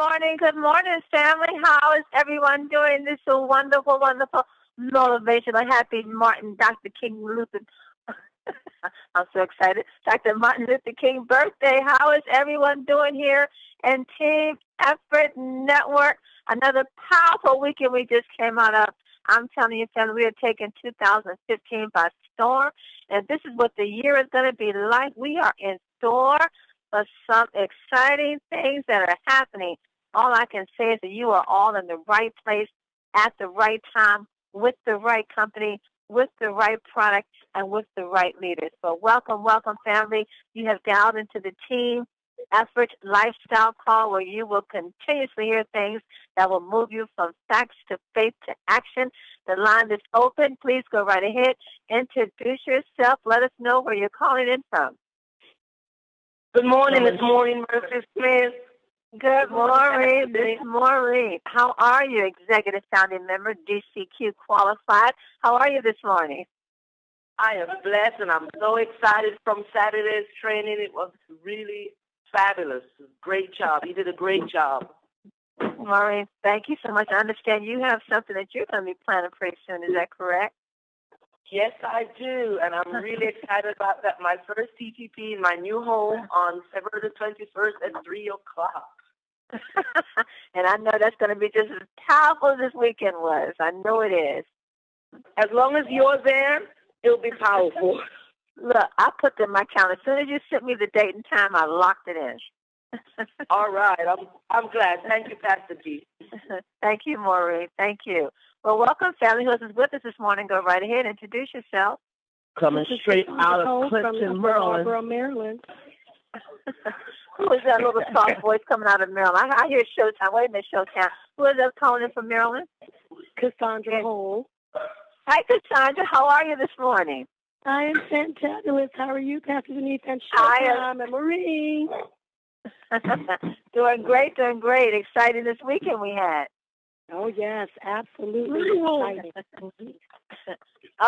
Good morning, family. How is everyone doing? This is a wonderful, wonderful motivational happy Martin, Dr. King Luther. I'm so excited. Dr. Martin Luther King birthday. How is everyone doing here in Team Effort Network? Another powerful weekend we just came out of. I'm telling you, family, we are taking 2015 by storm. And this is what the year is going to be like. We are in store for some exciting things that are happening. All I can say is that you are all in the right place at the right time with the right company, with the right product, and with the right leaders. So welcome, welcome, family. You have dialed into the Team Effort Lifestyle Call where you will continuously hear things that will move you from facts to faith to action. The line is open. Please go right ahead. Introduce yourself. Let us know where you're calling in from. Good morning, Miss Maureen Murphy Smith. Good morning, Miss Maureen. How are you, Executive Founding Member, DCQ Qualified? How are you this morning? I am blessed, and I'm so excited from Saturday's training. It was really fabulous. Great job. You did a great job. Maureen, thank you so much. I understand you have something that you're going to be planning pretty soon. Is that correct? Yes, I do, and I'm really excited about that. My first TTP in my new home on February the 21st at 3 o'clock. And I know that's going to be just as powerful as this weekend was. I know it is. As long as you're there, it'll be powerful. Look, I put them in my calendar. As soon as you sent me the date and time, I locked it in. All right. I'm glad. Thank you, Pastor G. Thank you, Maureen. Thank you. Well, welcome, family. Who is with us this morning? Go right ahead. Introduce yourself. Coming straight out of Clinton, Maryland. Who is that little soft voice coming out of Maryland? I hear Showtime. Wait a minute, Showtime. Who is that calling in from Maryland? Cassandra Hole. Hi, Cassandra. How are you this morning? I am fantabulous. How are you, Pastor Denise and Showtime and Maureen? Doing great, doing great. Exciting this weekend we had. Oh, yes, absolutely exciting.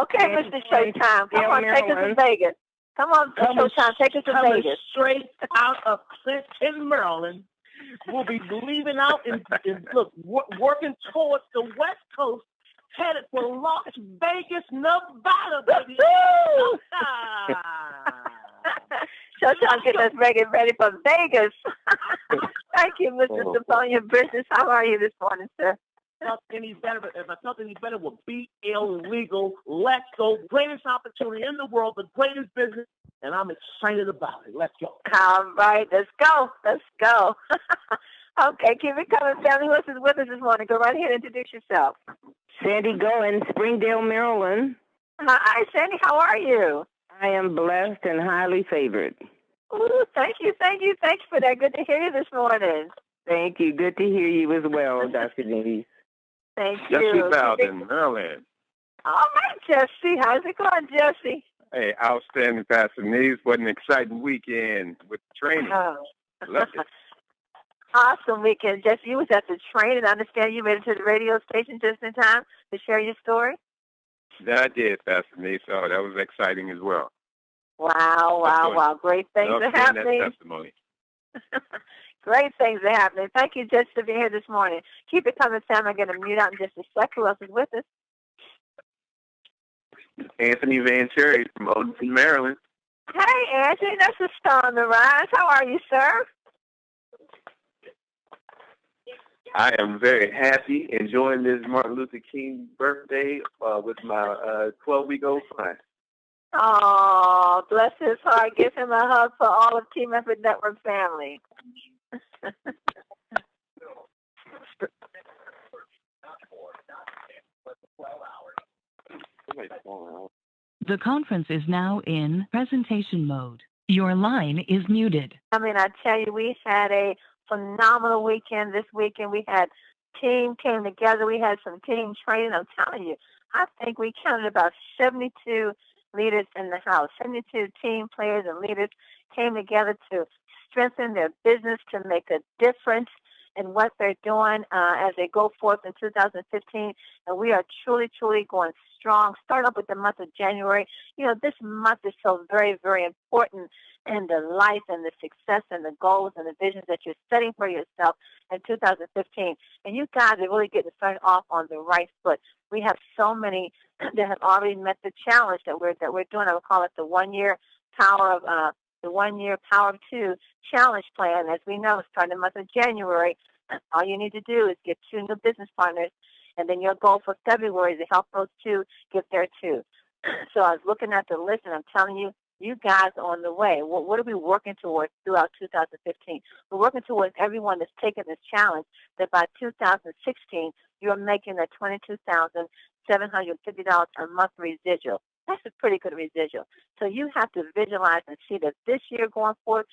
Okay, Mr. Showtime. Come on, take us to Vegas. Come on, Showtime, take us to Vegas. Straight out of Clinton, Maryland. We'll be leaving out and working towards the West Coast, headed for Las Vegas, Nevada, baby. Showtime getting us ready for Vegas. Thank you, Mr. Stephania Business. How are you this morning, sir? If I felt any better, would be illegal. Let's go. Greatest opportunity in the world, the greatest business, and I'm excited about it. Let's go. All right, let's go. Let's go. Okay, keep it coming, family. Who else is with us this morning? Go right ahead and introduce yourself. Sandy Goins, Springdale, Maryland. Hi, Sandy. How are you? I am blessed and highly favored. Ooh, thank you for that. Good to hear you this morning. Thank you. Good to hear you as well, Dr. Denise. Thank you. Jesse Bowden, Maryland. All right, Jesse. How's it going, Jesse? Hey, outstanding, Pastor Denise. What an exciting weekend with training. Loved it. Awesome weekend. Jesse, you was at the training. I understand you made it to the radio station just in time to share your story. That I did, Pastor Denise. Oh, that was exciting as well. Wow. Great things are happening. That testimony. Great things are happening. Thank you, Jesse, for being here this morning. Keep it coming, Sam. I'm going to mute out in just a sec. Who else is with us? Anthony Van Cherry from Odenton, Maryland. Hey, Anthony. That's a star on the rise. How are you, sir? I am very happy, enjoying this Martin Luther King birthday with my 12-week-old son. Oh, bless his heart. Give him a hug for all of Team Effort Network family. The conference is now in presentation mode. Your line is muted. I mean, I tell you, we had a phenomenal weekend this weekend. We had team came together. We had some team training. I'm telling you, I think we counted about 72 leaders in the house. 72 team players and leaders came together to strengthen their business, to make a difference, and what they're doing as they go forth in 2015. And we are truly, truly going strong. Start up with the month of January. You know, this month is so very, very important in the life and the success and the goals and the visions that you're setting for yourself in 2015. And you guys are really getting started off on the right foot. We have so many that have already met the challenge that we're doing. I would call it the 1 year power of the 1 year power of 2 challenge plan. As we know, starting the month of January, all you need to do is get 2 new business partners, and then your goal for February is to help those 2 get there too. So I was looking at the list, and I'm telling you, you guys are on the way. What are we working towards throughout 2015? We're working towards everyone that's taking this challenge that by 2016, you're making a $22,750 a month residual. That's a pretty good residual. So you have to visualize and see that this year going forward,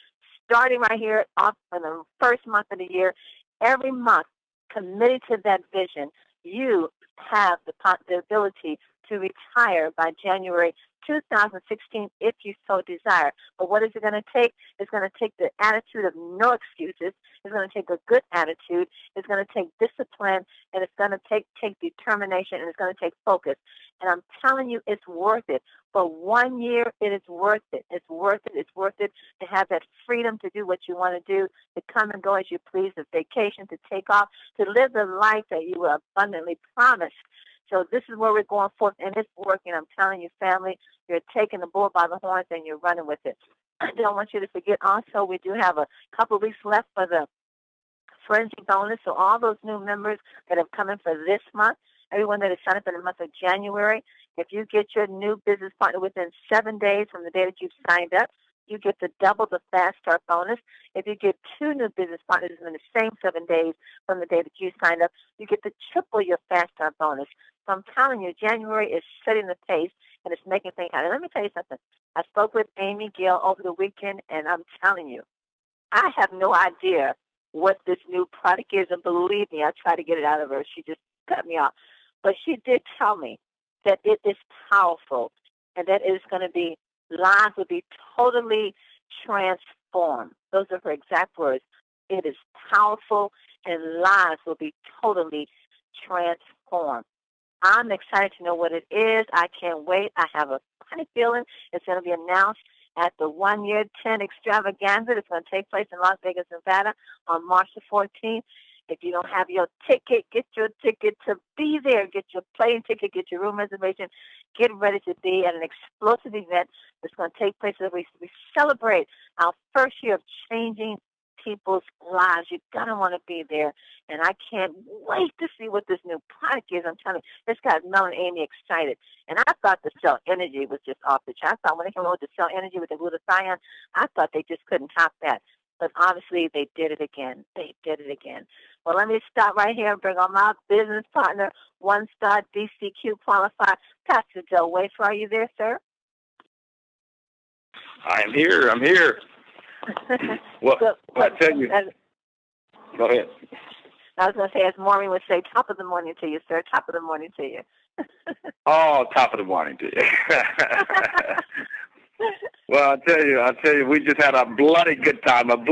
starting right here off in the first month of the year, every month committed to that vision, you have the ability to retire by January 2016 if you so desire. But what is it going to take? It's going to take the attitude of no excuses. It's going to take a good attitude. It's going to take discipline, and it's going to take determination, and it's going to take focus. And I'm telling you, it's worth it. For 1 year, it is worth it. It's worth it. It's worth it to have that freedom to do what you want to do, to come and go as you please, to vacation, to take off, to live the life that you were abundantly promised. So this is where we're going forth, and it's working. I'm telling you, family, you're taking the bull by the horns, and you're running with it. I don't want you to forget also, we do have a couple of weeks left for the frenzy bonus. So all those new members that have come in for this month, everyone that has signed up in the month of January, if you get your new business partner within 7 days from the day that you've signed up, you get to double the Fast Start bonus. If you get 2 new business partners in the same 7 days from the day that you signed up, you get to triple your Fast Start bonus. So I'm telling you, January is setting the pace, and it's making things happen. Let me tell you something. I spoke with Amy Gill over the weekend, and I'm telling you, I have no idea what this new product is, and believe me, I tried to get it out of her. She just cut me off. But she did tell me that it is powerful, and that it is going to be, lives will be totally transformed. Those are her exact words. It is powerful, and lives will be totally transformed. I'm excited to know what it is. I can't wait. I have a funny feeling it's going to be announced at the 1 year 10 extravaganza that's going to take place in Las Vegas, Nevada on March the 14th. If you don't have your ticket, get your ticket to be there. Get your plane ticket, get your room reservation. Get ready to be at an explosive event that's going to take place as we celebrate our first year of changing people's lives. You're going to want to be there. And I can't wait to see what this new product is. I'm telling you, this got Mel and Amy excited. And I thought the cell energy was just off the chart. I thought when they came out with the cell energy with the glutathione, I thought they just couldn't top that. But obviously, they did it again. They did it again. Well, let me stop right here and bring on my business partner, one-star DCQ qualified, Pastor Joe Wafer. Are you there, sir? I'm here. Well, I tell you. Go ahead. I was going to say, as Maureen would say, top of the morning to you, sir. Top of the morning to you. Oh, top of the morning to you. Well, I tell you, we just had a bloody good time on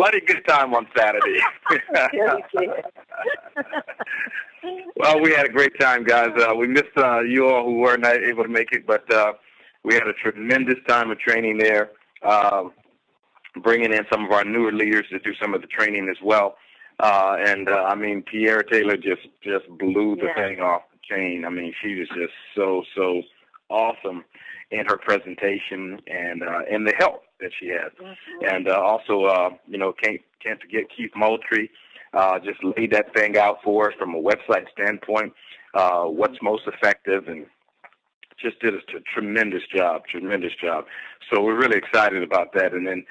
Saturday. Well, we had a great time, guys. We missed you all who were not able to make it, but we had a tremendous time of training there, bringing in some of our newer leaders to do some of the training as well. I mean, Pierre Taylor just blew the thing off the chain. I mean, she was just so awesome in her presentation and in the help that she had. Mm-hmm. And also, can't forget Keith Moultrie, just laid that thing out for us from a website standpoint, what's most effective, and just did a tremendous job. So we're really excited about that. And then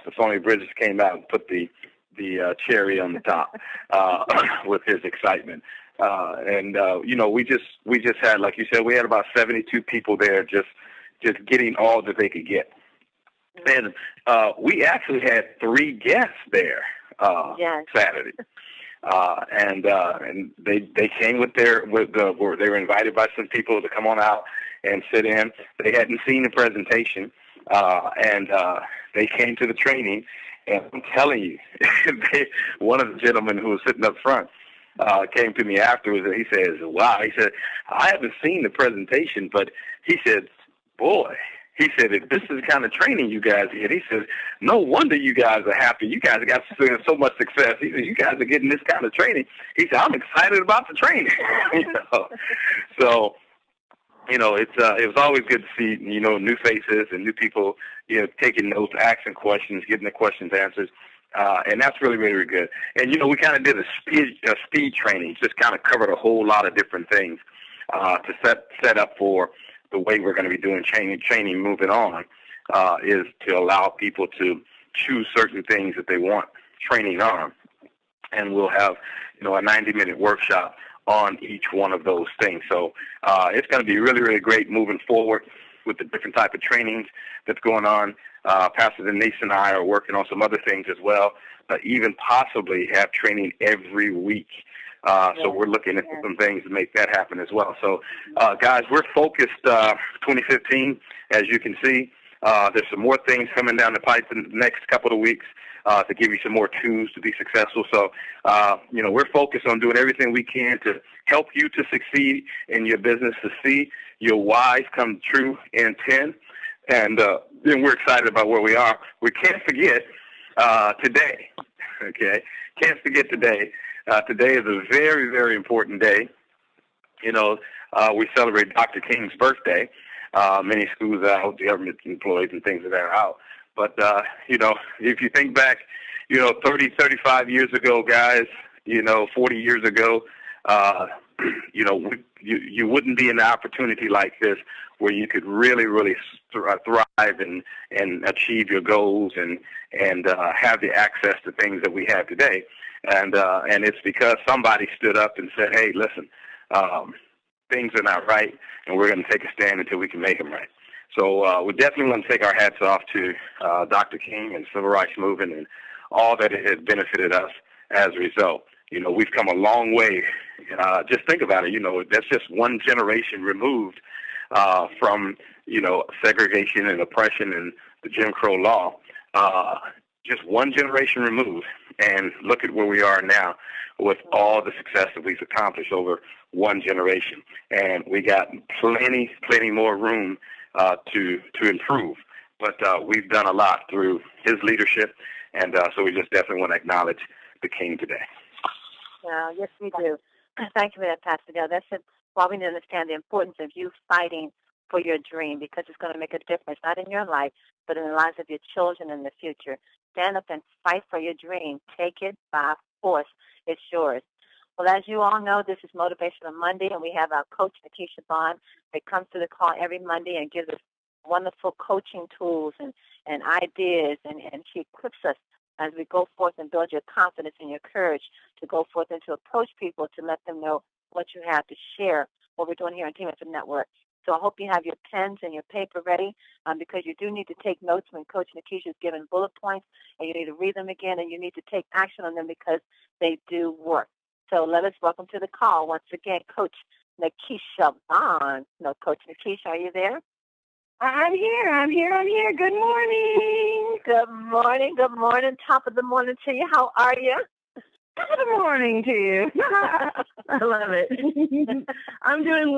Stephanie Bridges came out and put the cherry on the top with his excitement. We just had, like you said, we had about 72 people there just getting all that they could get. And we actually had 3 guests there Saturday. And they came they were invited by some people to come on out and sit in. They hadn't seen the presentation, and they came to the training, And I'm telling you, one of the gentlemen who was sitting up front came to me afterwards, and he says, wow, he said, I haven't seen the presentation, but he said, boy, he said, if this is the kind of training you guys get, he says, no wonder you guys are happy. You guys got so much success. He said, you guys are getting this kind of training. He said, I'm excited about the training. So, it was always good to see, new faces and new people, taking notes, asking questions, getting the questions answered. And that's really, really, really good. And, we kind of did a speed training, just kind of covered a whole lot of different things to set up for the way we're going to be doing training moving on, is to allow people to choose certain things that they want training on. And we'll have, a 90-minute workshop on each one of those things. So it's going to be really, really great moving forward with the different type of trainings that's going on. Pastor Denise and I are working on some other things as well, even possibly have training every week. So we're looking at some things to make that happen as well. So, guys, we're focused 2015, as you can see. There's some more things coming down the pipe in the next couple of weeks to give you some more tools to be successful. So, we're focused on doing everything we can to help you to succeed in your business, to see your whys come true in 10. And then we're excited about where we are. We can't forget today, okay? Can't forget today. Today is a very, very important day. We celebrate Dr. King's birthday. Many schools are out, government employees and things like that are out. But, if you think back, 30, 35 years ago, guys, 40 years ago, you wouldn't be in an opportunity like this where you could really, really thrive and achieve your goals and have the access to things that we have today. And it's because somebody stood up and said, hey, listen, things are not right, and we're going to take a stand until we can make them right. So we definitely want to take our hats off to Dr. King and Civil Rights Movement and all that it has benefited us as a result. We've come a long way. Just think about it. That's just one generation removed from, segregation and oppression and the Jim Crow law. Just one generation removed. And look at where we are now with all the success that we've accomplished over one generation. And we got plenty more room to improve. But we've done a lot through his leadership. And so we just definitely want to acknowledge the King today. Yes, we do. Thank you for that, Pastor Dale. That's why we need to understand the importance of you fighting for your dream, because it's going to make a difference, not in your life, but in the lives of your children in the future. Stand up and fight for your dream. Take it by force. It's yours. Well, as you all know, this is Motivational Monday, and we have our coach, Nikisha Bond, that comes to the call every Monday and gives us wonderful coaching tools and ideas, and she equips us as we go forth and build your confidence and your courage to go forth and to approach people to let them know what you have to share, what we're doing here on Team Effort Network. So I hope you have your pens and your paper ready, because you do need to take notes when Coach Nikisha is giving bullet points, and you need to read them again, and you need to take action on them because they do work. So let us welcome to the call once again, Coach Nikisha Bond. No, Coach Nikisha, are you there? I'm here. Good morning. Good morning. Top of the morning to you. How are you? Good morning to you. I love it. I'm doing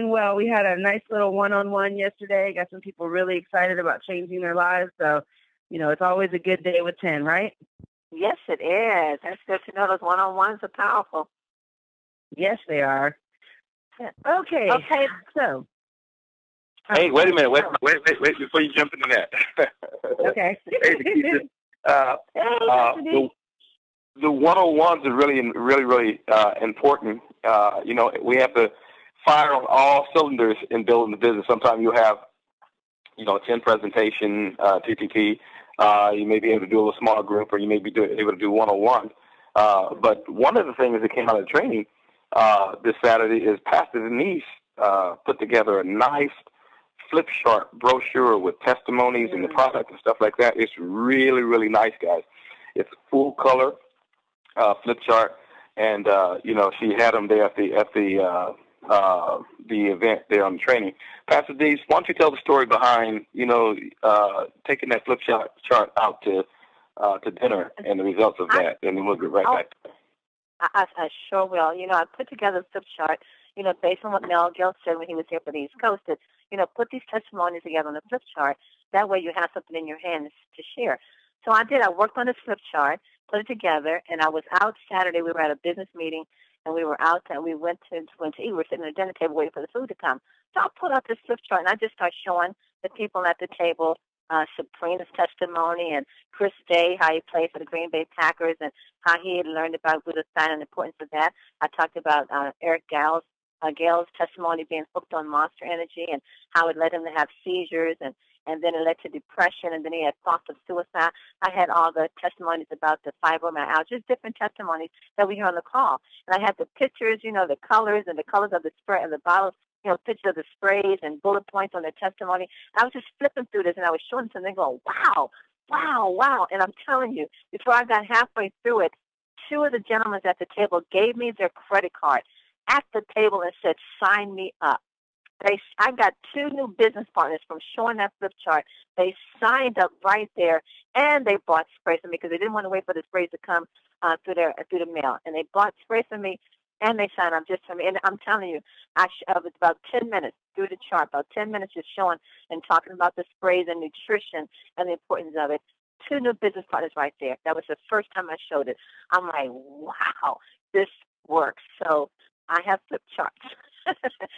well. We had a nice little one-on-one yesterday. Got some people really excited about changing their lives. So, it's always a good day with 10, right? Yes, it is. That's good to know. Those one-on-ones are powerful. Yes, they are. Yeah. Okay. So. Hey, wait a minute. Wait before you jump into that. Okay. The one-on-ones are really important. We have to fire on all cylinders in building the business. Sometimes you have, 10 presentation, TPT. You may be able to do a little small group, or you may be able to do one-on-one. But one of the things that came out of the training this Saturday is Pastor Denise put together a nice flip chart brochure with testimonies and the product and stuff like that. It's really, really nice, guys. It's full color flip chart, and she had them there at the event there on the training. Pastor Denise, why don't you tell the story behind taking that flip chart out to to dinner and the results of that, and then we'll get right back. I sure will. I put together a flip chart, based on what Mel Gill said when he was here for the East Coast, that, put these testimonies together on a flip chart. That way you have something in your hands to share. So I did. I worked on this flip chart, put it together, and I was out Saturday. We were at a business meeting, and we were out, and we went to eat. We were sitting at the dinner table waiting for the food to come. So I pulled out this flip chart, and I just started showing the people at the table Sabrina's testimony and Chris Day, how he played for the Green Bay Packers and how he had learned about glutathione and the importance of that. I talked about Eric Gale's testimony being hooked on Monster Energy and how it led him to have seizures and then it led to depression, and then he had thoughts of suicide. I had all the testimonies about the fibromyalgia, just different testimonies that we hear on the call. And I had the pictures, the colors and the colors of the spray and the bottles, pictures of the sprays and bullet points on their testimony. And I was just flipping through this, and I was showing something going, wow, wow, wow. And I'm telling you, before I got halfway through it, two of the gentlemen at the table gave me their credit card at the table and said, sign me up. I got two new business partners from showing that flip chart. They signed up right there, and they bought sprays for me because they didn't want to wait for the sprays to come through the mail. And they bought sprays for me, and they signed up just for me. And I'm telling you, I was about 10 minutes through the chart, about 10 minutes just showing and talking about the sprays and nutrition and the importance of it. Two new business partners right there. That was the first time I showed it. I'm like, wow, this works. So I have flip charts.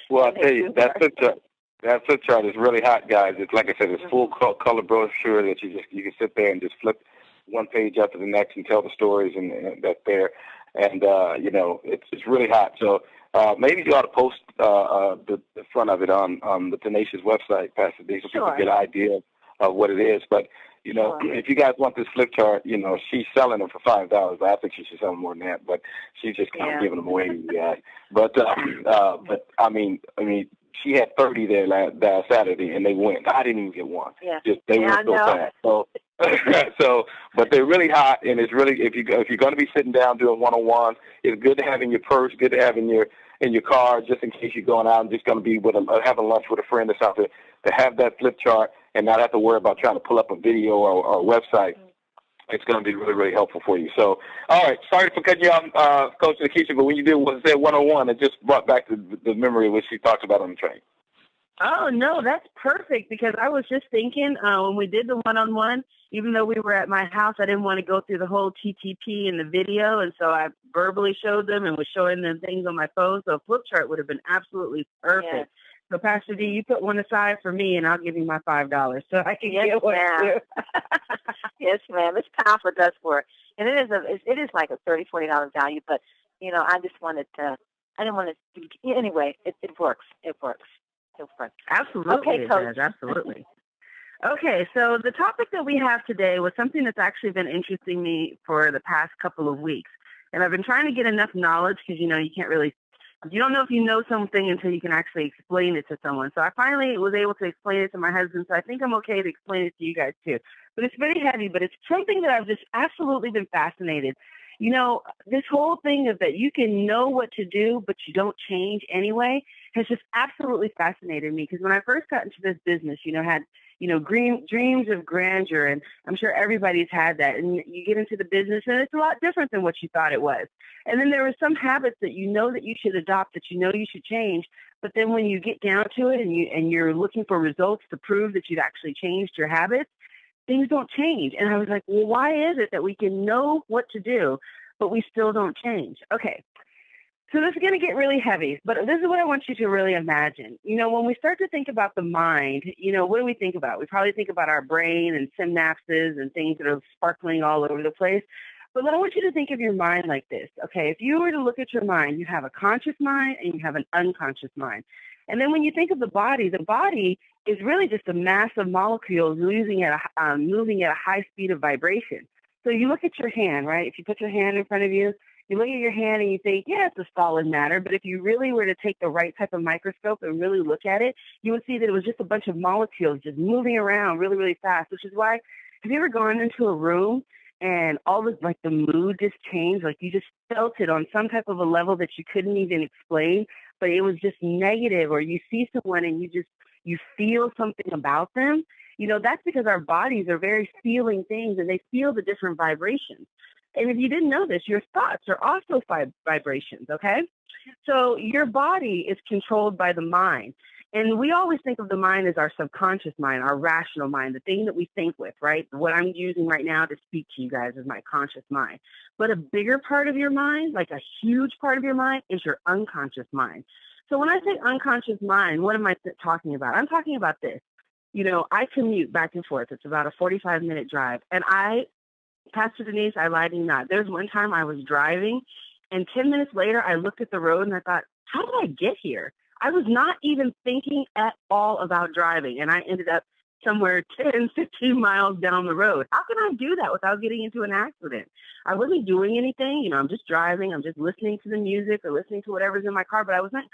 Well, I'll tell you, that flip chart is really hot, guys. It's like I said, it's full color brochure that you can sit there and just flip one page after the next and tell the stories and that's there. And it's really hot. So maybe you ought to post the front of it on the Tenacious website, Pastor D, so people get an idea of what it is. But if you guys want this flip chart, she's selling them for $5, but I think she should sell them more than that. But she's just kind of giving them away to you guys. But I mean, she had 30 there last Saturday, and they went. I didn't even get one. Yeah. They went so fast. So, but they're really hot, and it's really if you're going to be sitting down doing one-on-one, it's good to have in your purse, good to have in your car, just in case you're going out and just going to be having lunch with a friend or something. To have that flip chart and not have to worry about trying to pull up a video or a website, it's going to be really, really helpful for you. So, all right, sorry for cutting you off, Coach Nikisha, but when you did was say 101, it just brought back the memory of what she talked about on the train. Oh, no, that's perfect because I was just thinking when we did the one-on-one, even though we were at my house, I didn't want to go through the whole TTP in the video, and so I verbally showed them and was showing them things on my phone, so a flip chart would have been absolutely perfect. Yes. So, Pastor D, you put one aside for me, and I'll give you my $5 so I can get one too. Yes, ma'am. It's powerful. It does work, and it is like a $30, $40 value. But I just wanted to. I didn't want to. Anyway, it works. It works. It works. Absolutely, okay, it does. Absolutely. Okay, so the topic that we have today was something that's actually been interesting me for the past couple of weeks, and I've been trying to get enough knowledge because you can't really. You don't know if you know something until you can actually explain it to someone. So I finally was able to explain it to my husband, so I think I'm okay to explain it to you guys too. But it's very heavy, but it's something that I've just absolutely been fascinated. This whole thing of that you can know what to do, but you don't change anyway, has just absolutely fascinated me. Because when I first got into this business, had dreams of grandeur, and I'm sure everybody's had that. And you get into the business, and it's a lot different than what you thought it was. And then there were some habits that that you should adopt, that you should change. But then when you get down to it, and you're looking for results to prove that you've actually changed your habits, things don't change. And I was like, well, why is it that we can know what to do, but we still don't change? Okay. So this is going to get really heavy, but this is what I want you to really imagine. When we start to think about the mind, what do we think about? We probably think about our brain and synapses and things that are sparkling all over the place. But I want you to think of your mind like this. Okay, if you were to look at your mind, you have a conscious mind and you have an unconscious mind. And then when you think of the body is really just a mass of molecules moving at a high speed of vibration. So you look at your hand, right? If you put your hand in front of you, you look at your hand and you think, yeah, it's a solid matter. But if you really were to take the right type of microscope and really look at it, you would see that it was just a bunch of molecules just moving around really, really fast, which is why, have you ever gone into a room and all the mood just changed? Like you just felt it on some type of a level that you couldn't even explain, but it was just negative. Or you see someone and you feel something about them. That's because our bodies are very feeling things and they feel the different vibrations. And if you didn't know this, your thoughts are also vibrations, okay? So your body is controlled by the mind. And we always think of the mind as our subconscious mind, our rational mind, the thing that we think with, right? What I'm using right now to speak to you guys is my conscious mind. But a bigger part of your mind, like a huge part of your mind, is your unconscious mind. So when I say unconscious mind, what am I talking about? I'm talking about this. I commute back and forth. It's about a 45-minute drive. And Pastor Denise, I lied to you not. There's one time I was driving, and 10 minutes later, I looked at the road and I thought, how did I get here? I was not even thinking at all about driving, and I ended up somewhere 10, 15 miles down the road. How can I do that without getting into an accident? I wasn't doing anything. I'm just driving. I'm just listening to the music or listening to whatever's in my car, but I was not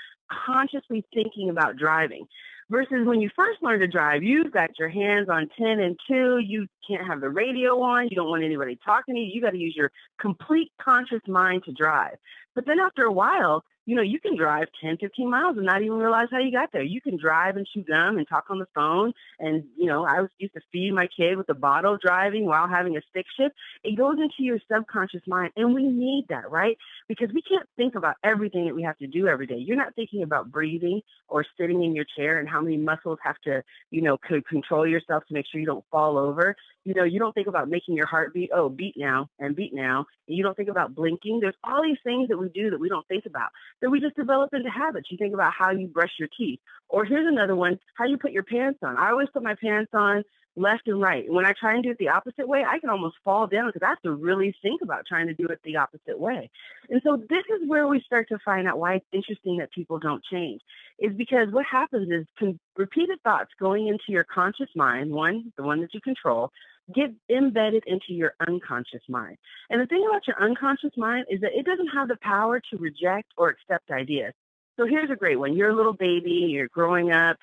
consciously thinking about driving. Versus when you first learn to drive, you've got your hands on 10 and 2. You can't have the radio on. You don't want anybody talking to you. You got to use your complete conscious mind to drive. But then after a while, you can drive 10, 15 miles and not even realize how you got there. You can drive and chew gum and talk on the phone. And, I used to feed my kid with a bottle driving while having a stick shift. It goes into your subconscious mind. And we need that, right? Because we can't think about everything that we have to do every day. You're not thinking about breathing or sitting in your chair and how many muscles have to, control yourself to make sure you don't fall over. You don't think about making your heart beat, beat now and beat now. And you don't think about blinking. There's all these things that we do that we don't think about, that we just develop into habits. You think about how you brush your teeth. Or here's another one, how you put your pants on. I always put my pants on left and right. When I try and do it the opposite way, I can almost fall down because I have to really think about trying to do it the opposite way. And so this is where we start to find out why it's interesting that people don't change. Is because what happens is repeated thoughts going into your conscious mind, the one that you control, get embedded into your unconscious mind. And the thing about your unconscious mind is that it doesn't have the power to reject or accept ideas. So here's a great one. You're a little baby, you're growing up,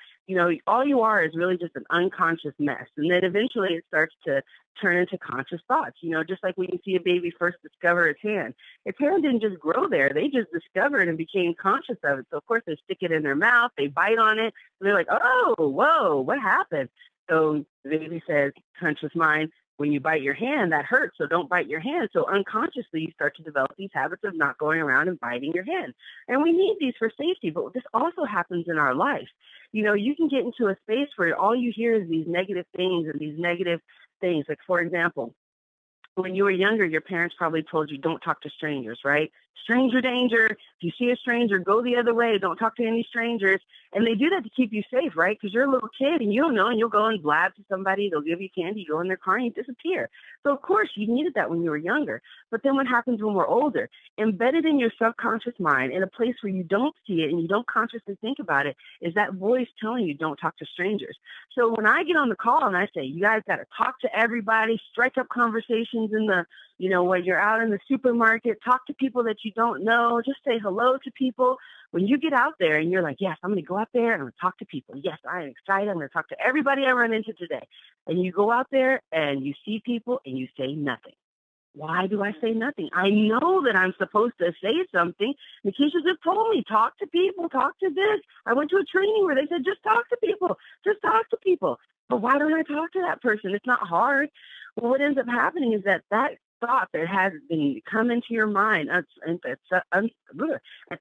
all you are is really just an unconscious mess. And then eventually it starts to turn into conscious thoughts, just like when you see a baby first discover its hand. Its hand didn't just grow there. They just discovered and became conscious of it. So of course they stick it in their mouth, they bite on it, and they're like, oh, whoa, what happened? So the baby says, conscious mind, when you bite your hand, that hurts, so don't bite your hand. So unconsciously, you start to develop these habits of not going around and biting your hand. And we need these for safety, but this also happens in our life. You can get into a space where all you hear is these negative things and these negative things. Like, for example, when you were younger, your parents probably told you, don't talk to strangers, right? Stranger danger. If you see a stranger, go the other way. Don't talk to any strangers. And they do that to keep you safe, right? Because you're a little kid and you don't know, and you'll go and blab to somebody. They'll give you candy. You go in their car and you disappear. So, of course, you needed that when you were younger. But then what happens when we're older? Embedded in your subconscious mind, in a place where you don't see it and you don't consciously think about it, is that voice telling you don't talk to strangers. So when I get on the call and I say, you guys got to talk to everybody, strike up conversations in the, when you're out in the supermarket, talk to people that you don't know, just say hello to people. When you get out there and you're like, yes, I'm going to go out there and I'm going to talk to people. Yes, I am excited. I'm going to talk to everybody I run into today. And you go out there and you see people and you say nothing. Why do I say nothing? I know that I'm supposed to say something. Nikisha just told me, talk to people, talk to this. I went to a training where they said, just talk to people, just talk to people. But why don't I talk to that person? It's not hard. Well, what ends up happening is that thought that has been come into your mind at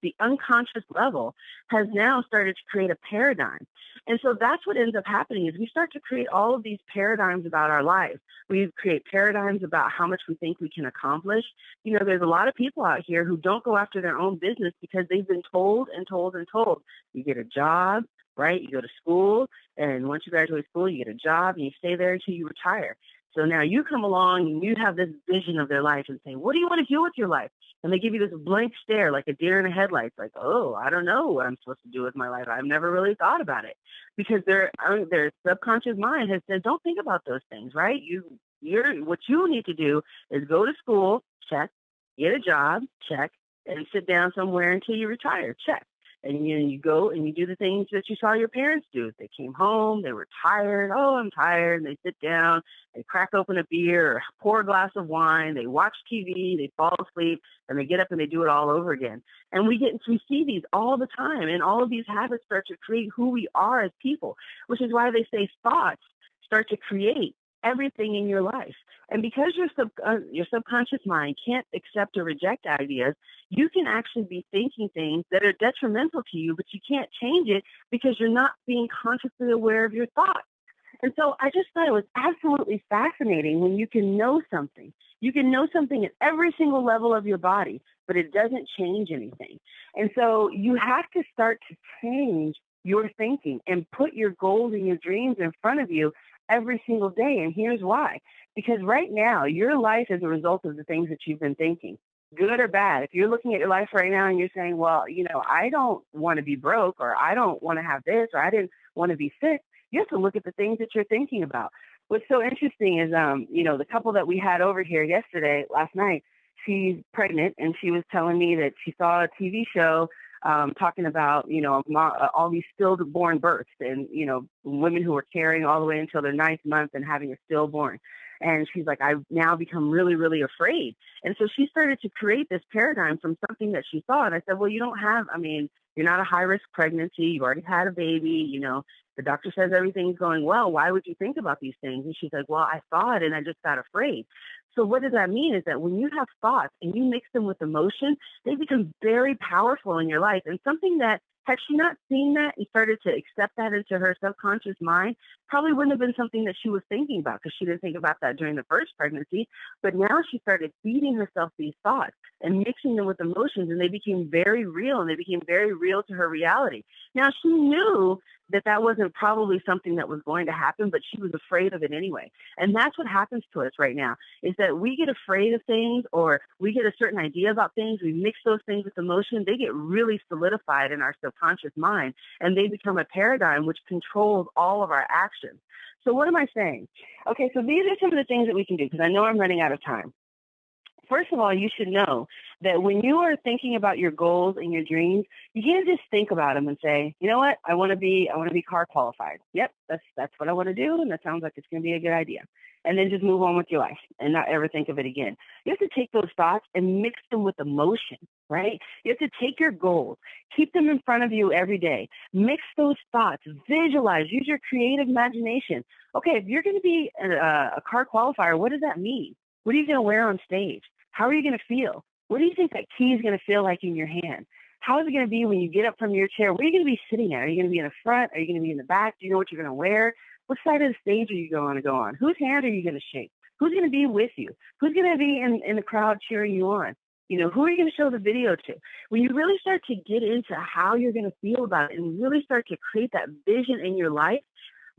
the unconscious level has now started to create a paradigm. And so that's what ends up happening is we start to create all of these paradigms about our life. We create paradigms about how much we think we can accomplish. There's a lot of people out here who don't go after their own business because they've been told and told and told. You get a job, right? You go to school, and once you graduate school, you get a job, and you stay there until you retire. So now you come along and you have this vision of their life and say, what do you want to do with your life? And they give you this blank stare like a deer in the headlights, like, oh, I don't know what I'm supposed to do with my life. I've never really thought about it because their subconscious mind has said, don't think about those things, right? What you need to do is go to school, check, get a job, check, and sit down somewhere until you retire, check. And you go and you do the things that you saw your parents do. They came home, they were tired. Oh, I'm tired. And they sit down, they crack open a beer or pour a glass of wine. They watch TV, they fall asleep, and they get up and they do it all over again. And we see these all the time. And all of these habits start to create who we are as people, which is why they say thoughts start to create everything in your life. And because your subconscious mind can't accept or reject ideas, you can actually be thinking things that are detrimental to you, but you can't change it because you're not being consciously aware of your thoughts. And so I just thought it was absolutely fascinating when you can know something. You can know something at every single level of your body, but it doesn't change anything. And so you have to start to change your thinking and put your goals and your dreams in front of you every single day. And here's why. Because right now, your life is a result of the things that you've been thinking, good or bad. If you're looking at your life right now and you're saying, well, I don't want to be broke, or I don't want to have this, or I didn't want to be sick, you have to look at the things that you're thinking about. What's so interesting is, the couple that we had over here last night, she's pregnant, and she was telling me that she saw a TV show talking about, all these stillborn births and, women who are carrying all the way until their 9th month and having a stillborn. And she's like, I've now become really, really afraid. And so she started to create this paradigm from something that she saw. And I said, well, you're not a high-risk pregnancy. You've already had a baby. The doctor says everything's going well. Why would you think about these things? And she's like, well, I saw it and I just got afraid. So what does that mean is that when you have thoughts and you mix them with emotion, they become very powerful in your life. And something that, had she not seen that and started to accept that into her subconscious mind, probably wouldn't have been something that she was thinking about, because she didn't think about that during the first pregnancy. But now she started feeding herself these thoughts and mixing them with emotions, and they became very real, and they became very real to her reality. Now, she knew that that wasn't probably something that was going to happen, but she was afraid of it anyway. And that's what happens to us right now, is that we get afraid of things, or we get a certain idea about things, we mix those things with emotion, they get really solidified in our subconscious mind, and they become a paradigm which controls all of our actions. So what am I saying? Okay, so these are some of the things that we can do, because I know I'm running out of time. First of all, you should know that when you are thinking about your goals and your dreams, you can't just think about them and say, you know what, I want to be car qualified. Yep, that's what I want to do, and that sounds like it's going to be a good idea. And then just move on with your life and not ever think of it again. You have to take those thoughts and mix them with emotion, right? You have to take your goals, keep them in front of you every day, mix those thoughts, visualize, use your creative imagination. Okay, if you're going to be a car qualifier, what does that mean? What are you going to wear on stage? How are you going to feel? What do you think that key is going to feel like in your hand? How is it going to be when you get up from your chair? Where are you going to be sitting at? Are you going to be in the front? Are you going to be in the back? Do you know what you're going to wear? What side of the stage are you going to go on? Whose hand are you going to shake? Who's going to be with you? Who's going to be in the crowd cheering you on? Who are you going to show the video to? When you really start to get into how you're going to feel about it and really start to create that vision in your life,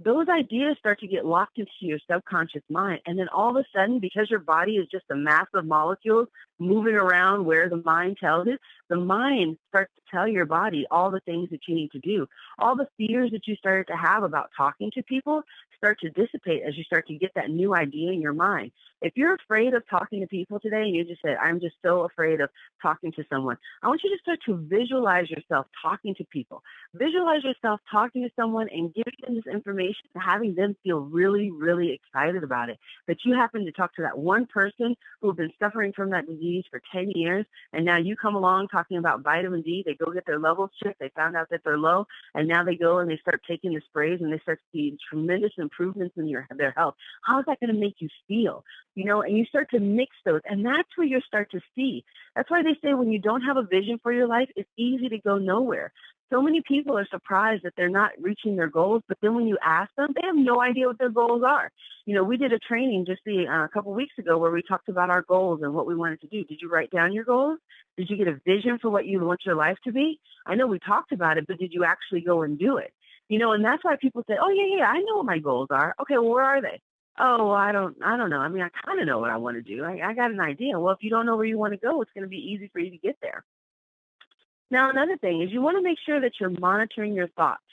those ideas start to get locked into your subconscious mind. And then all of a sudden, because your body is just a mass of molecules moving around where the mind tells it, the mind starts to tell your body all the things that you need to do. All the fears that you started to have about talking to people start to dissipate as you start to get that new idea in your mind. If you're afraid of talking to people today and you just said, I'm just so afraid of talking to someone, I want you to start to visualize yourself talking to people. Visualize yourself talking to someone and giving them this information and having them feel really, really excited about it. That you happen to talk to that one person who's been suffering from that disease for 10 years, and now you come along talking about vitamin D. They go get their levels checked. They found out that they're low, and now they go and they start taking the sprays, and they start to see tremendous improvements in their health. How is that going to make you feel? And you start to mix those, and that's where you start to see. That's why they say when you don't have a vision for your life, it's easy to go nowhere. So many people are surprised that they're not reaching their goals, but then when you ask them, they have no idea what their goals are. We did a training just a couple weeks ago where we talked about our goals and what we wanted to do. Did you write down your goals? Did you get a vision for what you want your life to be? I know we talked about it, but did you actually go and do it? And that's why people say, oh, yeah, I know what my goals are. Okay, well, where are they? Oh, well, I don't know. I mean, I kind of know what I want to do. I got an idea. Well, if you don't know where you want to go, it's going to be easy for you to get there. Now, another thing is you want to make sure that you're monitoring your thoughts.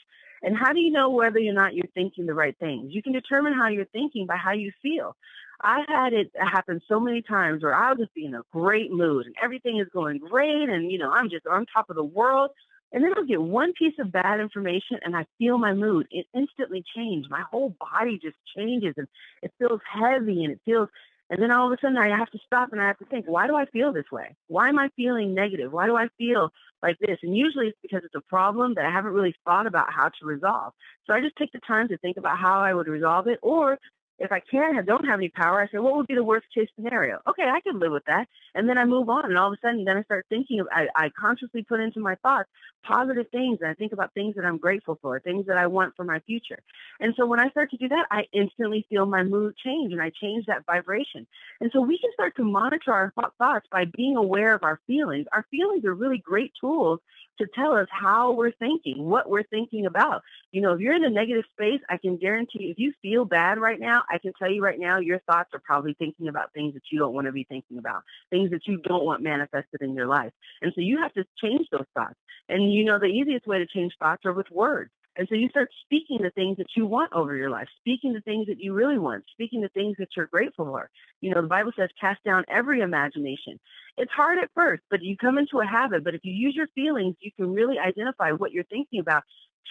And how do you know whether or not you're thinking the right things? You can determine how you're thinking by how you feel. I had it happen so many times where I'll just be in a great mood and everything is going great and, I'm just on top of the world. And then I'll get one piece of bad information and I feel my mood. It instantly changed. My whole body just changes and it feels heavy and it feels And then all of a sudden I have to stop and I have to think, why do I feel this way? Why am I feeling negative? Why do I feel like this? And usually it's because it's a problem that I haven't really thought about how to resolve. So I just take the time to think about how I would resolve it. Or if I don't have any power, I say, what would be the worst case scenario? Okay, I can live with that. And then I move on. And all of a sudden, then I start thinking I consciously put into my thoughts positive things. And I think about things that I'm grateful for, things that I want for my future. And so when I start to do that, I instantly feel my mood change and I change that vibration. And so we can start to monitor our thoughts by being aware of our feelings. Our feelings are really great tools to tell us how we're thinking, what we're thinking about. If you're in a negative space, I can guarantee if you feel bad right now, I can tell you right now, your thoughts are probably thinking about things that you don't want to be thinking about, things that you don't want manifested in your life. And so you have to change those thoughts. And the easiest way to change thoughts are with words. And so you start speaking the things that you want over your life, speaking the things that you really want, speaking the things that you're grateful for. The Bible says, cast down every imagination. It's hard at first, but you come into a habit. But if you use your feelings, you can really identify what you're thinking about,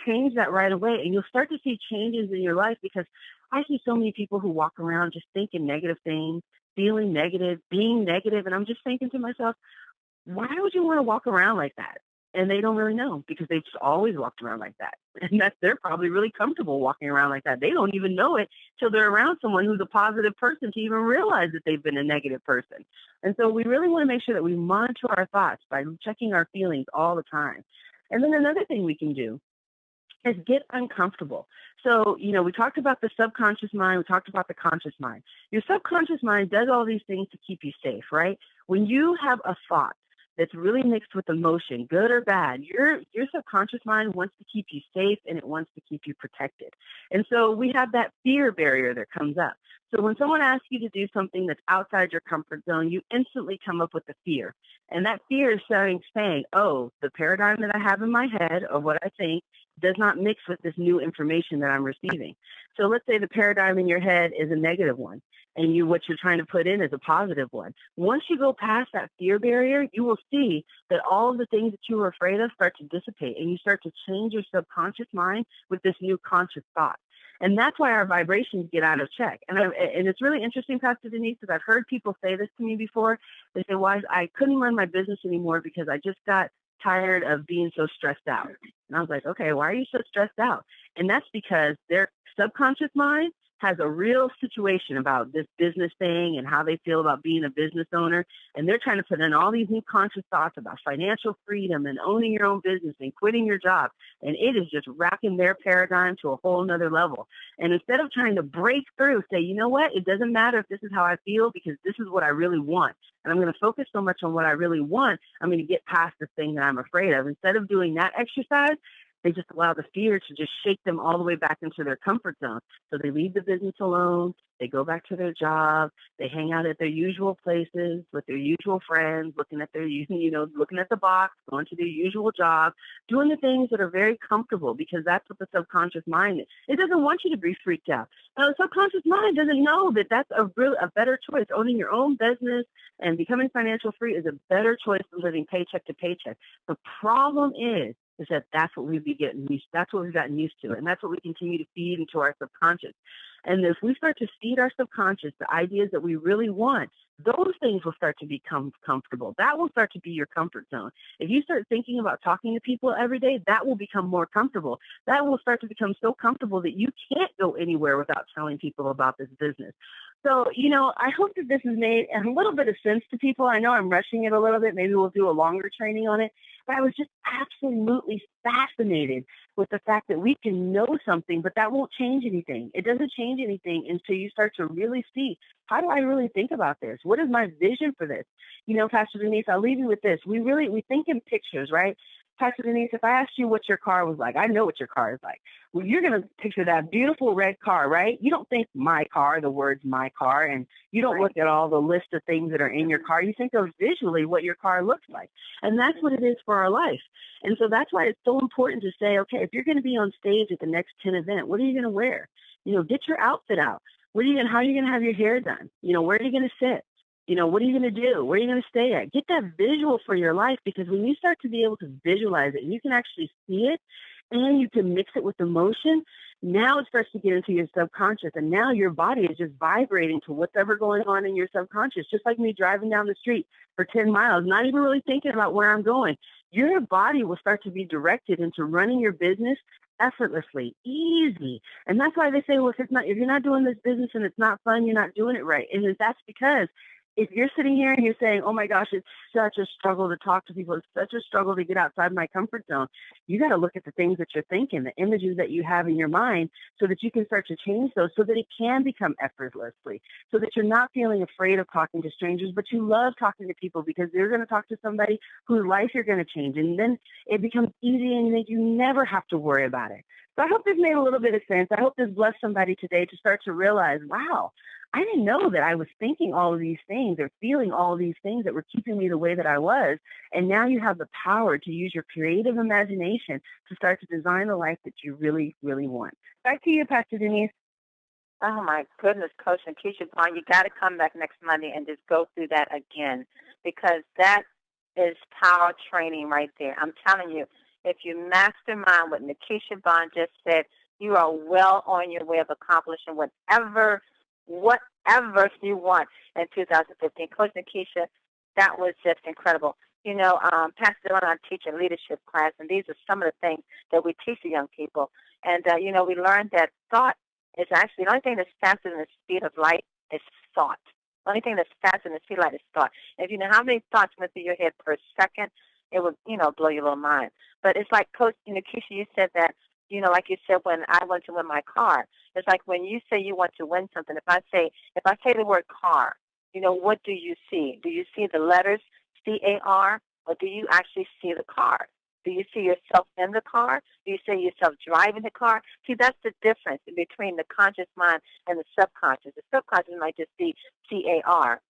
change that right away, and you'll start to see changes in your life, because I see so many people who walk around just thinking negative things, feeling negative, being negative. And I'm just thinking to myself, why would you want to walk around like that? And they don't really know, because they've just always walked around like that. And they're probably really comfortable walking around like that. They don't even know it till they're around someone who's a positive person to even realize that they've been a negative person. And so we really want to make sure that we monitor our thoughts by checking our feelings all the time. And then another thing we can do is get uncomfortable. So, we talked about the subconscious mind. We talked about the conscious mind. Your subconscious mind does all these things to keep you safe, right? When you have a thought that's really mixed with emotion, good or bad, your subconscious mind wants to keep you safe and it wants to keep you protected. And so we have that fear barrier that comes up. So when someone asks you to do something that's outside your comfort zone, you instantly come up with the fear. And that fear is saying, oh, the paradigm that I have in my head of what I think does not mix with this new information that I'm receiving. So let's say the paradigm in your head is a negative one, and what you're trying to put in is a positive one. Once you go past that fear barrier, you will see that all of the things that you were afraid of start to dissipate, and you start to change your subconscious mind with this new conscious thought. And that's why our vibrations get out of check. And it's really interesting, Pastor Denise, because I've heard people say this to me before. They say, well, I couldn't run my business anymore because I just got tired of being so stressed out. And I was like, okay, why are you so stressed out? And that's because their subconscious mind has a real situation about this business thing and how they feel about being a business owner. And they're trying to put in all these new conscious thoughts about financial freedom and owning your own business and quitting your job. And it is just racking their paradigm to a whole nother level. And instead of trying to break through, say, you know what, it doesn't matter if this is how I feel, because this is what I really want. And I'm going to focus so much on what I really want, I'm going to get past the thing that I'm afraid of. Instead of doing that exercise, they just allow the fear to just shake them all the way back into their comfort zone. So they leave the business alone. They go back to their job. They hang out at their usual places with their usual friends, looking at looking at the box, going to their usual job, doing the things that are very comfortable, because that's what the subconscious mind is. It doesn't want you to be freaked out. Now, the subconscious mind doesn't know that that's a better choice. Owning your own business and becoming financial free is a better choice than living paycheck to paycheck. The problem is that that's what we've gotten used to, and that's what we continue to feed into our subconscious. And if we start to feed our subconscious the ideas that we really want, those things will start to become comfortable. That will start to be your comfort zone. If you start thinking about talking to people every day, that will become more comfortable. That will start to become so comfortable that you can't go anywhere without telling people about this business. So, I hope that this has made a little bit of sense to people. I know I'm rushing it a little bit. Maybe we'll do a longer training on it. But I was just absolutely fascinated with the fact that we can know something, but that won't change anything. It doesn't change anything until you start to really see, how do I really think about this? What is my vision for this? Pastor Denise, I'll leave you with this. We think in pictures, right? Pastor Denise, if I asked you what your car was like, I know what your car is like. Well, you're going to picture that beautiful red car, right? You don't think my car, the words my car, and you don't look at all the list of things that are in your car. You think of visually what your car looks like. And that's what it is for our life. And so that's why it's so important to say, okay, if you're going to be on stage at the next 10 event, what are you going to wear? Get your outfit out. How are you going to have your hair done? Where are you going to sit? What are you going to do? Where are you going to stay at? Get that visual for your life, because when you start to be able to visualize it, and you can actually see it, and you can mix it with emotion, Now it starts to get into your subconscious, and now your body is just vibrating to whatever going on in your subconscious, just like me driving down the street for 10 miles, not even really thinking about where I'm going. Your body will start to be directed into running your business effortlessly, easy. And that's why they say, well, if you're not doing this business and it's not fun, you're not doing it right. And that's because if you're sitting here and you're saying, oh my gosh, it's such a struggle to talk to people, it's such a struggle to get outside my comfort zone, you got to look at the things that you're thinking, the images that you have in your mind, so that you can start to change those so that it can become effortlessly, so that you're not feeling afraid of talking to strangers, but you love talking to people because they're going to talk to somebody whose life you're going to change. And then it becomes easy and then you never have to worry about it. So I hope this made a little bit of sense. I hope this blessed somebody today to start to realize, wow, I didn't know that I was thinking all of these things or feeling all of these things that were keeping me the way that I was. And now you have the power to use your creative imagination to start to design the life that you really, really want. Back to you, Pastor Denise. Oh, my goodness, Coach Nikisha Bond, you got to come back next Monday and just go through that again, because that is power training right there. I'm telling you, if you mastermind what Nikisha Bond just said, you are well on your way of accomplishing whatever you want in 2015. Coach Nikisha, that was just incredible. You know, Pastor Dylan and I teach a leadership class, and these are some of the things that we teach the young people. And, you know, we learned that thought is actually the only thing that's faster than the speed of light is thought. The only thing that's faster than the speed of light is thought. And if you know how many thoughts went through your head per second, it would, you know, blow your little mind. But it's like, Coach Nikisha, you said that, you know, like you said, when I went to win my car, it's like when you say you want to win something, if I say the word car, you know, what do you see? Do you see the letters C-A-R, or do you actually see the car? Do you see yourself in the car? Do you see yourself driving the car? See, that's the difference between the conscious mind and the subconscious. The subconscious might just be C-A-R,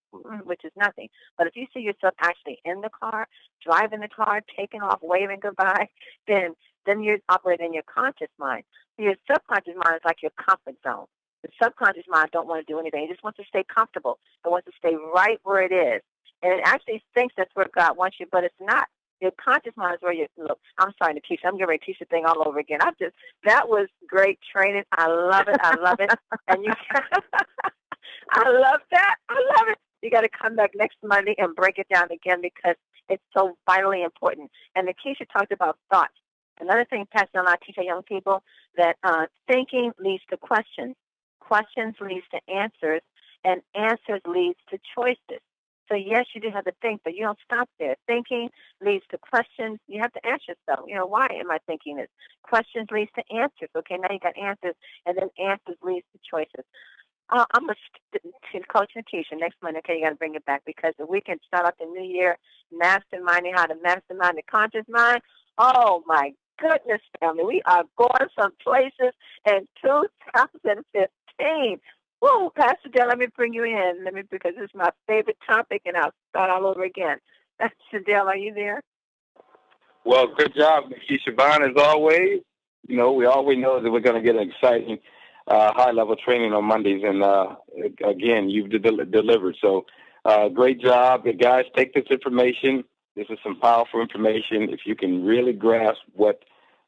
which is nothing. But if you see yourself actually in the car, driving the car, taking off, waving goodbye, then you're operating in your conscious mind. So your subconscious mind is like your comfort zone. The subconscious mind don't want to do anything. It just wants to stay comfortable. It wants to stay right where it is. And it actually thinks that's where God wants you, but it's not. Your conscious mind is where you look. I'm sorry to teach. I'm getting ready to teach the thing all over again. That was great training. I love it. I love it. And you, I love that. I love it. You got to come back next Monday and break it down again, because it's so vitally important. And Nikisha talked about thoughts. Another thing, Pastor and I teach our young people, that thinking leads to questions. Questions leads to answers, and answers leads to choices. So, yes, you do have to think, but you don't stop there. Thinking leads to questions. You have to ask yourself, you know, why am I thinking this? Questions leads to answers. Okay, now you got answers, and then answers leads to choices. I'm going to Coach Nikisha next Monday. Okay, you got to bring it back, because if we can start off the new year masterminding how to mastermind the conscious mind, oh, my goodness, family, we are going some places in 2015. Whoa, Pastor Dale, let me bring you in. Because this is my favorite topic, and I'll start all over again. Pastor Dale, are you there? Well, good job, Nikisha Bond, as always. You know, we always know that we're going to get an exciting high-level training on Mondays, and again, you've delivered. So great job. And guys, take this information. This is some powerful information. If you can really grasp what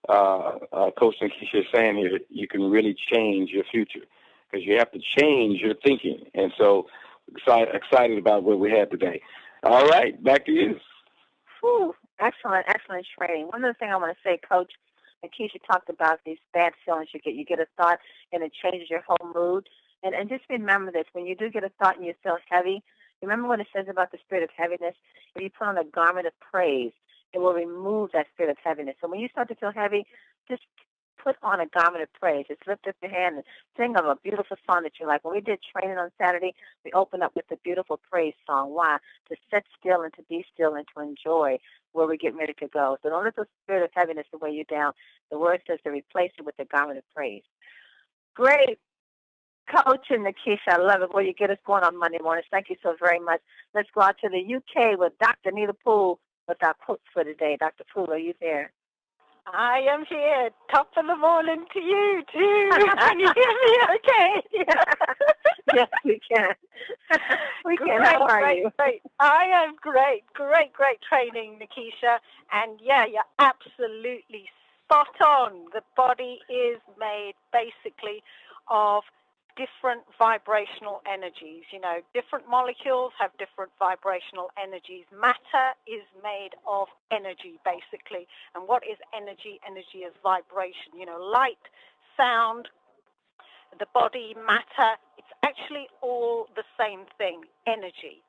Coach Nikisha is saying here, you can really change your future, because you have to change your thinking. And so excited about what we had today. All right, back to you. Whew, excellent training. One other thing I want to say, Coach Nikisha talked about these bad feelings you get. You get a thought, and it changes your whole mood. And just remember this, when you do get a thought and you feel heavy, remember what it says about the spirit of heaviness? If you put on a garment of praise, it will remove that spirit of heaviness. So when you start to feel heavy, just put on a garment of praise. Just lift up your hand and sing of a beautiful song that you like. When we did training on Saturday, we opened up with a beautiful praise song. Why? To sit still and to be still and to enjoy where we're getting ready to go. So don't let the spirit of heaviness weigh you down. The word says to replace it with the garment of praise. Great. Coach and Nikisha, I love it. Well, you get us going on Monday mornings. Thank you so very much. Let's go out to the UK with Dr. Nita Poole with our quotes for today. Dr. Poole, are you there? I am here. Top of the morning to you, too. Can you hear me okay? Yes, we can. We can. How are you? Great. I am great. Great training, Nikisha. And, yeah, you're absolutely spot on. The body is made basically of different vibrational energies. You know, different molecules have different vibrational energies. Matter is made of energy, basically. And what is energy? Energy is vibration. You know, light, sound, the body, matter, it's actually all the same thing, energy.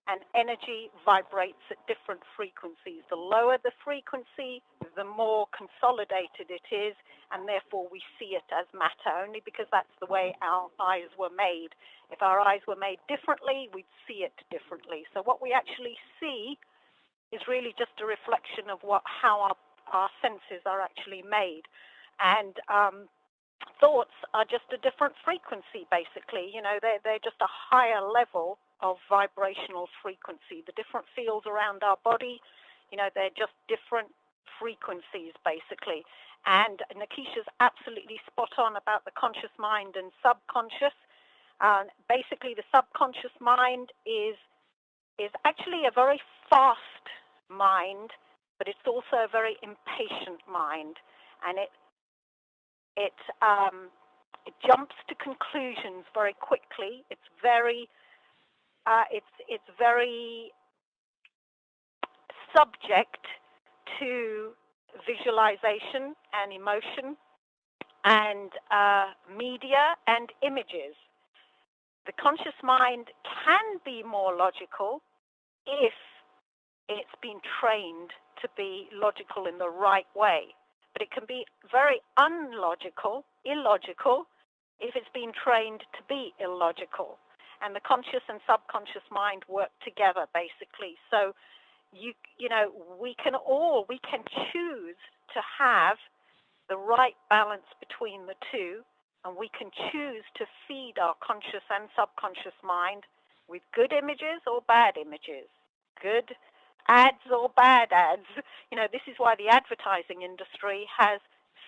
And energy vibrates at different frequencies. The lower the frequency, the more consolidated it is, and therefore we see it as matter, only because that's the way our eyes were made. If our eyes were made differently, we'd see it differently. So what we actually see is really just a reflection of how our senses are actually made. And thoughts are just a different frequency, basically. You know, they're just a higher level of vibrational frequency. The different fields around our body, you know, they're just different frequencies, basically. And Nikisha's absolutely spot on about the conscious mind and subconscious. Basically, the subconscious mind is actually a very fast mind, but it's also a very impatient mind, and it jumps to conclusions very quickly. It's very subject to visualization and emotion and media and images. The conscious mind can be more logical if it's been trained to be logical in the right way. But it can be very illogical, if it's been trained to be illogical. And the conscious and subconscious mind work together, basically. So, you know, we can choose to have the right balance between the two, and we can choose to feed our conscious and subconscious mind with good images or bad images, good ads or bad ads. You know, this is why the advertising industry has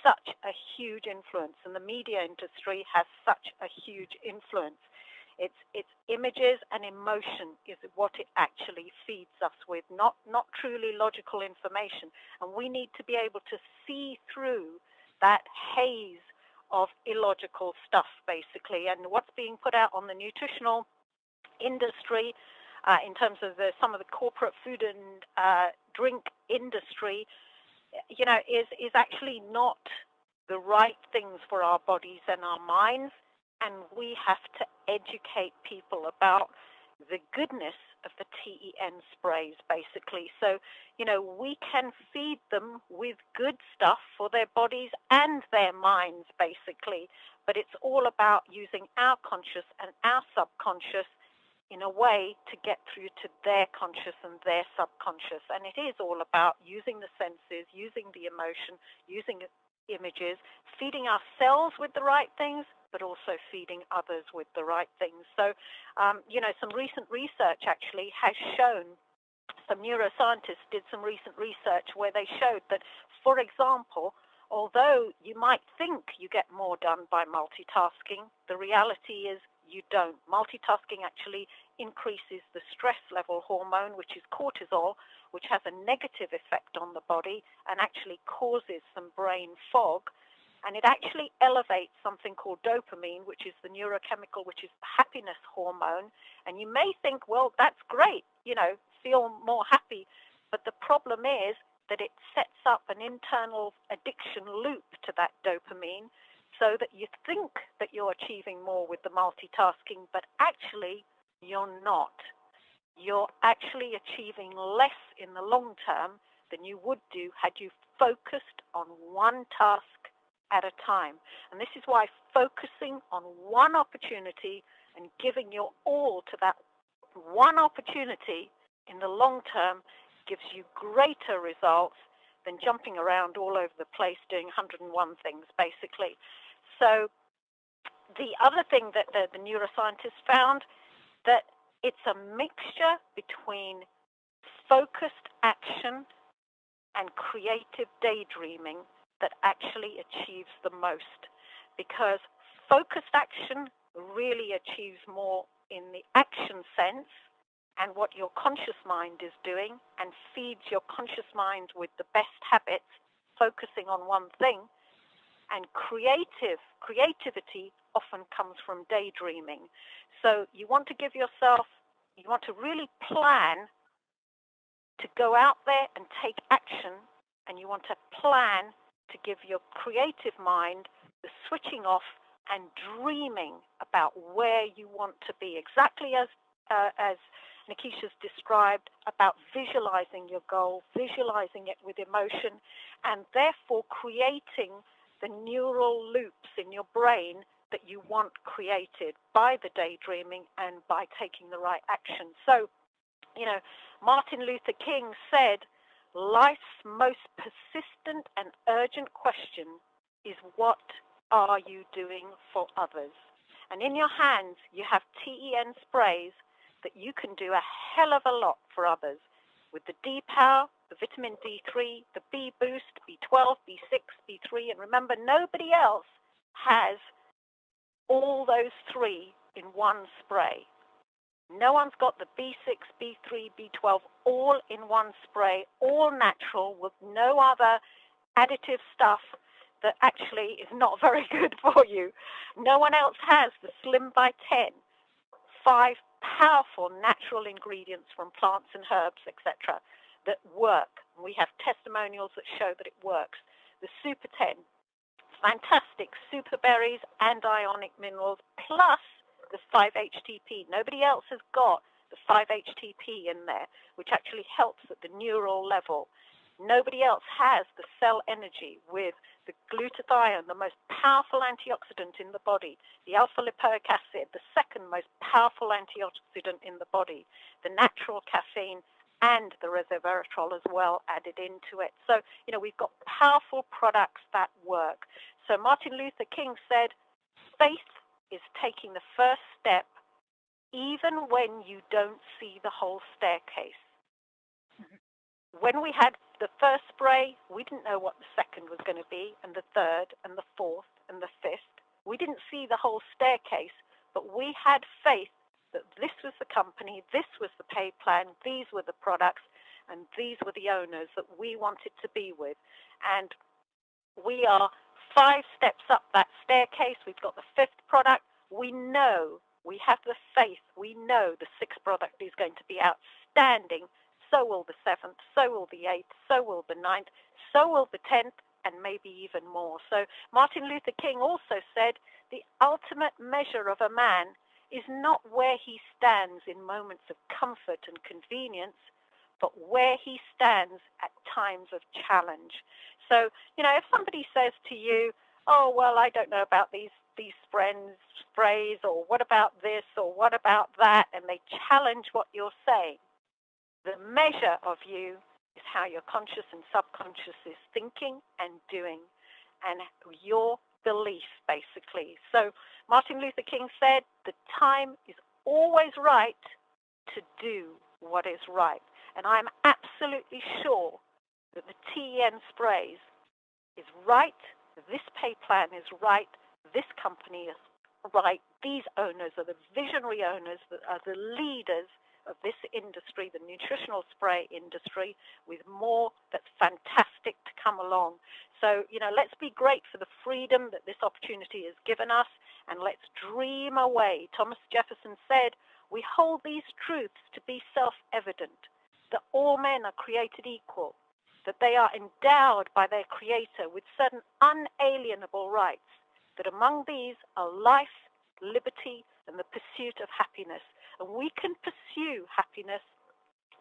such a huge influence, and the media industry has such a huge influence. It's images and emotion is what it actually feeds us with, not truly logical information. And we need to be able to see through that haze of illogical stuff, basically. And what's being put out on the nutritional industry, in terms of some of the corporate food and drink industry, you know, is actually not the right things for our bodies and our minds. And we have to educate people about the goodness of the TEN sprays, basically. So, you know, we can feed them with good stuff for their bodies and their minds, basically. But it's all about using our conscious and our subconscious in a way to get through to their conscious and their subconscious. And it is all about using the senses, using the emotion, using images, feeding ourselves with the right things, but also feeding others with the right things. So, you know, some recent research actually has shown, some neuroscientists did some recent research where they showed that, for example, although you might think you get more done by multitasking, the reality is you don't. Multitasking actually increases the stress level hormone, which is cortisol, which has a negative effect on the body and actually causes some brain fog. And it actually elevates something called dopamine, which is the neurochemical, which is the happiness hormone. And you may think, well, that's great, you know, feel more happy. But the problem is that it sets up an internal addiction loop to that dopamine, so that you think that you're achieving more with the multitasking, but actually you're not. You're actually achieving less in the long term than you would do had you focused on one task at a time. And this is why focusing on one opportunity and giving your all to that one opportunity in the long term gives you greater results than jumping around all over the place doing 101 things, basically. So the other thing that the neuroscientists found, that it's a mixture between focused action and creative daydreaming that actually achieves the most, because focused action really achieves more in the action sense and what your conscious mind is doing, and feeds your conscious mind with the best habits focusing on one thing. And creativity often comes from daydreaming. So you want to really plan to go out there and take action, and you want to plan to give your creative mind the switching off and dreaming about where you want to be, exactly as Nikisha's described, about visualizing your goal, visualizing it with emotion, and therefore creating the neural loops in your brain that you want created by the daydreaming and by taking the right action. So, Martin Luther King said, life's most persistent and urgent question is, what are you doing for others? And in your hands, you have TEN sprays that you can do a hell of a lot for others with the D Power, the vitamin D3, the B Boost, B12, B6, B3. And remember, nobody else has all those three in one spray. No one's got the B6, B3, B12 all in one spray, all natural, with no other additive stuff that actually is not very good for you. No one else has the Slim by 10, 5 powerful natural ingredients from plants and herbs, etc., that work. We have testimonials that show that it works. The Super 10, fantastic super berries and ionic minerals, plus the 5-HTP. Nobody else has got the 5-HTP in there, which actually helps at the neural level. Nobody else has the cell energy with the glutathione, the most powerful antioxidant in the body, the alpha-lipoic acid, the second most powerful antioxidant in the body, the natural caffeine, and the resveratrol as well added into it. So, we've got powerful products that work. So Martin Luther King said, faith is taking the first step even when you don't see the whole staircase. When we had the first spray, we didn't know what the second was going to be, and the third, and the fourth, and the fifth. We didn't see the whole staircase, but we had faith that this was the company, this was the pay plan, these were the products, and these were the owners that we wanted to be with. And we are 5 steps up that staircase. We've got the 5th product. We know, we have the faith, we know the 6th product is going to be outstanding. So will the 7th, so will the 8th, so will the 9th, so will the 10th, and maybe even more. So Martin Luther King also said, the ultimate measure of a man is not where he stands in moments of comfort and convenience, but where he stands at times of challenge. So, if somebody says to you, oh, well, I don't know about these sprays, or what about this, or what about that, and they challenge what you're saying, the measure of you is how your conscious and subconscious is thinking and doing, and your belief, basically. So Martin Luther King said, the time is always right to do what is right. And I'm absolutely sure that the TEN sprays is right, this pay plan is right, this company is right, these owners are the visionary owners, that are the leaders of this industry, the nutritional spray industry, with more that's fantastic to come along. So, let's be great for the freedom that this opportunity has given us, and let's dream away. Thomas Jefferson said, we hold these truths to be self-evident, that all men are created equal, that they are endowed by their Creator with certain unalienable rights, that among these are life, liberty, and the pursuit of happiness. And we can pursue happiness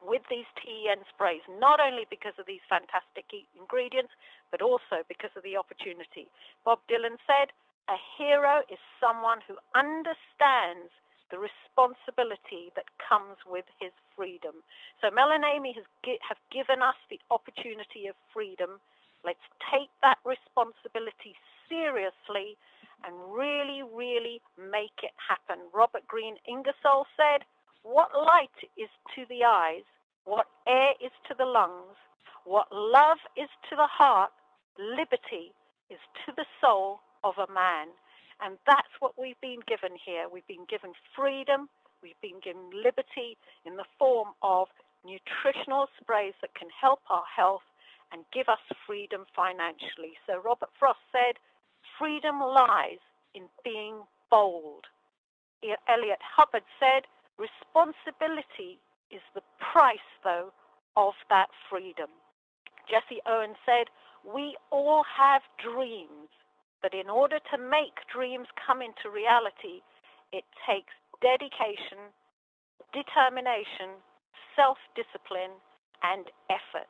with these TEN sprays, not only because of these fantastic ingredients, but also because of the opportunity. Bob Dylan said, a hero is someone who understands the responsibility that comes with his freedom. So Mel and Amy have given us the opportunity of freedom. Let's take that responsibility seriously and really, really make it happen. Robert Greene Ingersoll said, what light is to the eyes, what air is to the lungs, what love is to the heart, liberty is to the soul of a man. And that's what we've been given here. We've been given freedom, we've been given liberty in the form of nutritional sprays that can help our health, and give us freedom financially. So Robert Frost said, freedom lies in being bold. Elliot Hubbard said, responsibility is the price, though, of that freedom. Jesse Owen said, we all have dreams, but in order to make dreams come into reality, it takes dedication, determination, self-discipline, and effort.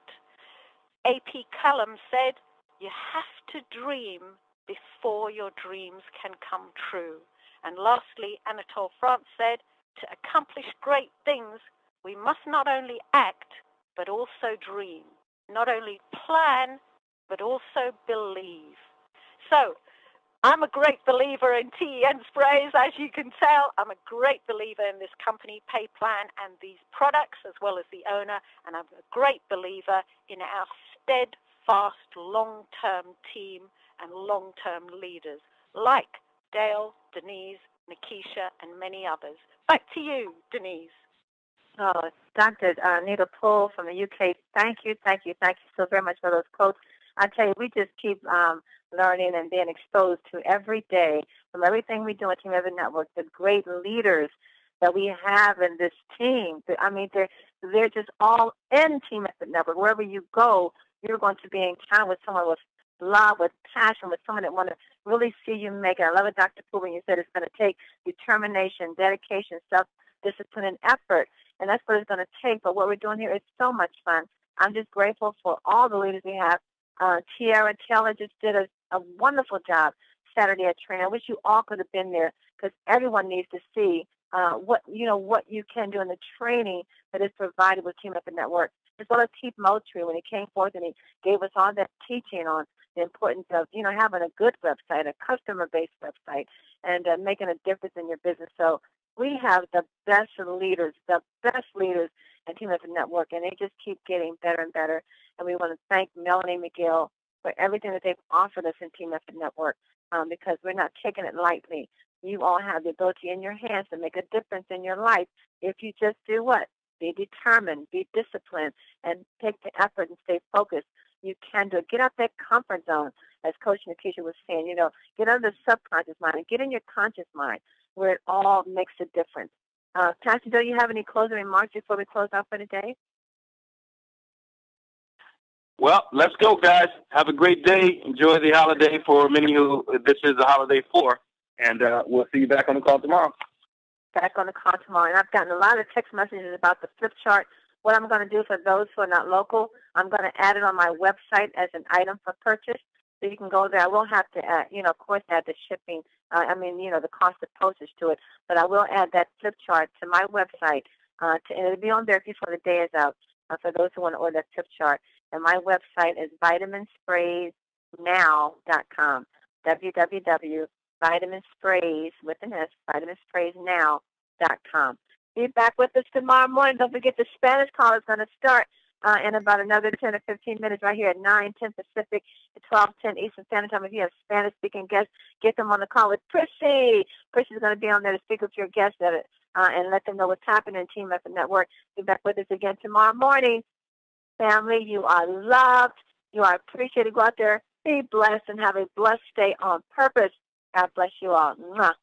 A.P. Callum said, you have to dream before your dreams can come true. And lastly, Anatole France said, to accomplish great things, we must not only act, but also dream. Not only plan, but also believe. So, I'm a great believer in TEN sprays, as you can tell. I'm a great believer in this company, PayPlan, and these products, as well as the owner. And I'm a great believer in our steadfast long-term team and long-term leaders, like Dale, Denise, Nikisha, and many others. Back to you, Denise. Oh, Dr. Nita Poole from the UK, thank you so very much for those quotes. I tell you, we just keep learning and being exposed to every day from everything we do at Team Effort Network, the great leaders that we have in this team. I mean, they're just all in Team Effort Network. Wherever you go, you're going to be in town with someone with love, with passion, with someone that want to really see you make it. I love it, Dr. Poole, when you said it's going to take determination, dedication, self-discipline, and effort. And that's what it's going to take. But what we're doing here is so much fun. I'm just grateful for all the leaders we have. Tiara Taylor just did a wonderful job Saturday at training. I wish you all could have been there because everyone needs to see what you can do in the training that is provided with Team Effort Network, as well as Keith Moultrie when he came forth and he gave us all that teaching on the importance of having a good website, a customer-based website, and making a difference in your business. So we have the best leaders in Team Effort Network, and they just keep getting better and better. And we want to thank Melanie McGill for everything that they've offered us in Team Effort Network because we're not taking it lightly. You all have the ability in your hands to make a difference in your life if you just do what? Be determined, be disciplined, and take the effort and stay focused. You can do it. Get out that comfort zone, as Coach Nikisha was saying. Get out of the subconscious mind and get in your conscious mind where it all makes a difference. Pastor, do you have any closing remarks before we close out for today? Well, let's go, guys. Have a great day. Enjoy the holiday for many who this is the holiday for. And we'll see you back on the call tomorrow. Back on the call tomorrow. And I've gotten a lot of text messages about the flip chart. What I'm going to do for those who are not local, I'm going to add it on my website as an item for purchase. So you can go there. I will have to add, of course, add the shipping, the cost of postage to it. But I will add that flip chart to my website. And it'll be on there before the day is out for those who want to order that flip chart. And my website is vitaminspraysnow.com. www.vitaminsprays, with an S, vitaminspraysnow.com. Be back with us tomorrow morning. Don't forget the Spanish call is going to start in about another 10 or 15 minutes right here at 9:10 Pacific, at 12:10 Eastern Standard Time. If you have Spanish-speaking guests, get them on the call with Prissy. Prissy's going to be on there to speak with your guests and let them know what's happening in Team Effort Network. Be back with us again tomorrow morning. Family, you are loved. You are appreciated. Go out there, be blessed, and have a blessed day on purpose. God bless you all. Mwah.